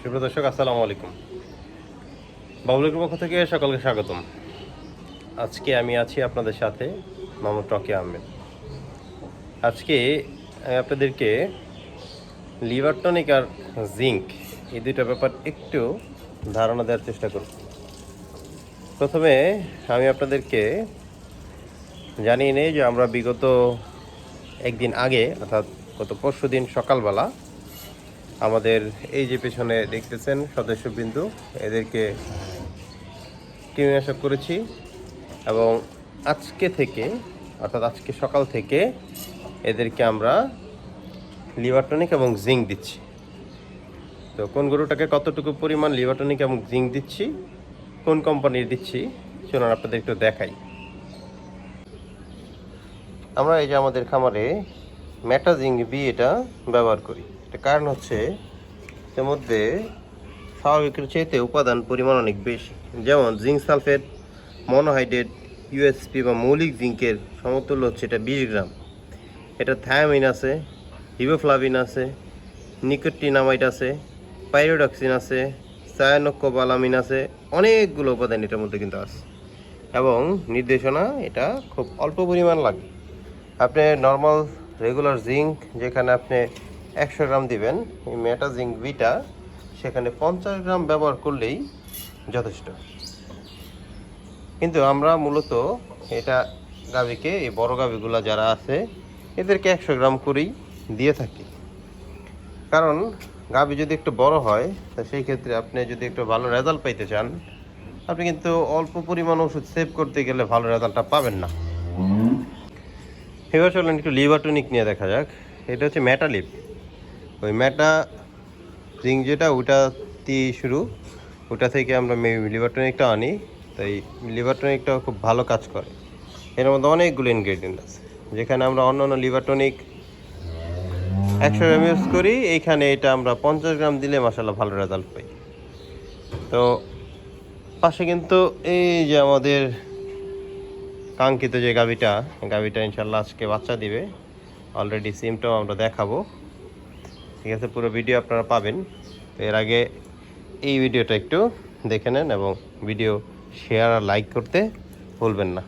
সুপ্রিয় দর্শক, আসসালামু আলাইকুম। বাবুলের পক্ষ থেকে সকলকে স্বাগতম। আজকে আমি আছি আপনাদের সাথে, মোহাম্মদ রকি আহমেদ। আজকে আমি আপনাদেরকে লিভার টনিক আর জিঙ্ক এই দুইটা ব্যাপার একটু ধারণা দেওয়ার চেষ্টা করব। প্রথমে আমি আপনাদেরকে জানিয়ে নেই যে আমরা বিগত একদিন আগে, অর্থাৎ গত পরশুদিন সকালবেলা আমাদের এই যে পেছনে দেখতেছেন সদস্যবৃন্দ, এদেরকে কীটনাশক করেছি এবং আজকে থেকে, অর্থাৎ আজকে সকাল থেকে এদেরকে আমরা লিভার টনিক এবং জিঙ্ক দিচ্ছি। তো কোন গরুটাকে কতটুকু পরিমাণ লিভার টনিক এবং জিঙ্ক দিচ্ছি, কোন কোম্পানির দিচ্ছি, চলুন আপনাদের একটু দেখাই। আমরা এই যে আমাদের খামারে মেটাজিঙ্ক বি এটা ব্যবহার করি। এটা কারণ হচ্ছে এর মধ্যে স্বাভাবিকের চাইতে উপাদান পরিমাণ অনেক বেশি। যেমন জিঙ্ক সালফেট, মনোহাইড্রেট, ইউএসপি বা মৌলিক জিঙ্কের সমতুল্য হচ্ছে এটা 20 গ্রাম। এটা থায়ামিন আছে, রিবোফ্লাভিন আছে, নিকোটিনামাইড আছে, পাইরোডক্সিন আছে, সায়ানোকোবালামিন আছে, অনেকগুলো উপাদান এটার মধ্যে কিন্তু আছে। এবং নির্দেশনা এটা খুব অল্প পরিমাণ লাগে। আপনি নর্মাল রেগুলার জিঙ্ক যেখানে আপনি 100 গ্রাম দিবেন, এই মেটা জিঙ্ক বিটা সেখানে 50 গ্রাম ব্যবহার করলেই যথেষ্ট। কিন্তু আমরা মূলত এটা গাভীকে, এই বড় গাভীগুলো যারা আছে এদেরকে 100 গ্রাম করেই দিয়ে থাকি। কারণ গাভী যদি একটু বড় হয়, তা সেই ক্ষেত্রে আপনি যদি একটু ভালো রেজাল্ট পাইতে চান, আপনি কিন্তু অল্প পরিমাণ ওষুধ সেভ করতে গেলে ভালো রেজাল্টটা পাবেন না। এবার চলেন একটু লিভার টনিক নিয়ে দেখা যাক। এটা হচ্ছে মেটালিভ। ওই মেটা জিঙ্ক যেটা, ওটা দিয়ে শুরু, ওটা থেকে আমরা লিভার টনিকটা আনি। তাই লিভার টনিকটাও খুব ভালো কাজ করে। এর মধ্যে অনেকগুলো ইনগ্রেডিয়েন্ট আছে। যেখানে আমরা অন্য লিভার টনিক 100 গ্রাম ইউজ করি, এইখানে এটা আমরা 50 গ্রাম দিলে মাশাআল্লাহ ভালো রেজাল্ট পাই। তো পাশে কিন্তু এই যে আমাদের কাঙ্ক্ষিত যে গাভীটা ইনশাল্লাহ আজকে বাচ্চা দিবে। অলরেডি সিমটাও আমরা দেখাবো। ঠিক আছে, পুরো ভিডিও আপনারা পাবেন। তো এর আগে এই ভিডিওটা একটু দেখে নেন এবং ভিডিও শেয়ার আর লাইক করতে ভুলবেন না।